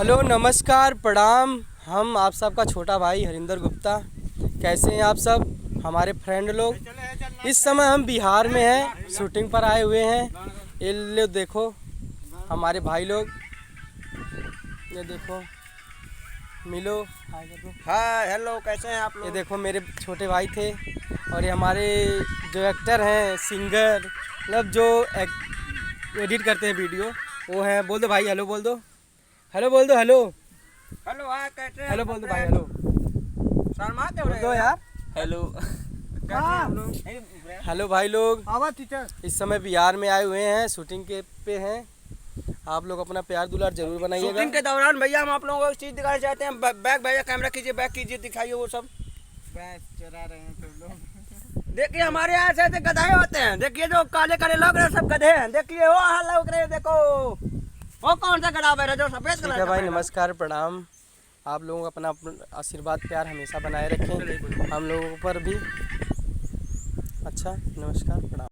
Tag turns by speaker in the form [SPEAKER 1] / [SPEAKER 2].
[SPEAKER 1] Hello नमस्कार प्रणाम। हम आप सबका छोटा भाई हरिंदर गुप्ता। कैसे हैं आप सब हमारे फ्रेंड लोग? इस समय हम बिहार में हैं, शूटिंग पर आए हुए हैं। ये लो देखो हमारे भाई लोग, ये देखो मिलो, हाय कर दो।
[SPEAKER 2] हाय हेलो, कैसे हैं आप
[SPEAKER 1] ये
[SPEAKER 2] लोग?
[SPEAKER 1] देखो मेरे छोटे भाई थे और ये हमारे जो एक्टर हैं, सिंगर, मतलब जो एडिट करते हैं वीडियो, वो हैं। बोल दो भाई, हेलो बोल दो, हेलो बोल दो, हेलो
[SPEAKER 2] हेलो हाय, कैसे हैं?
[SPEAKER 1] हेलो बोल दो भाई, हेलो
[SPEAKER 2] शर्मा क्यों
[SPEAKER 1] बोल
[SPEAKER 2] रहे
[SPEAKER 1] दो
[SPEAKER 2] हो
[SPEAKER 1] यार,
[SPEAKER 3] हेलो।
[SPEAKER 2] कैसे हैं आप लोग?
[SPEAKER 1] हेलो भाई लोग।
[SPEAKER 2] आवा टीचर।
[SPEAKER 1] इस समय बिहार में आए हुए हैं, शूटिंग के पे हैं। आप लोग अपना प्यार दुलार जरूर बनाइएगा।
[SPEAKER 2] शूटिंग के दौरान भैया हम आप लोगों को एक चीज दिखाना चाहते हैं। बैग भैया, कैमरा कीजिए, बैग कीजिए, दिखाइए वो सब।
[SPEAKER 3] बैग चरा रहे हैं सब लोग।
[SPEAKER 2] देखिए हमारे यहाँ से ऐसे गधे होते हैं। देखिए जो काले काले लोग रहे सब गधे हैं। देखिए वो हाल लोग रहे, देखो वो कौन सा गधा है जो सफेद
[SPEAKER 1] ठीक
[SPEAKER 2] कलर
[SPEAKER 1] है
[SPEAKER 2] का
[SPEAKER 1] भाई,
[SPEAKER 2] पहना है?
[SPEAKER 1] नमस्कार प्रणाम। आप लोगों का अपना आशीर्वाद प्यार हमेशा बनाए रखें, हम लोगों पर भी। अच्छा, नमस्कार प्रणाम।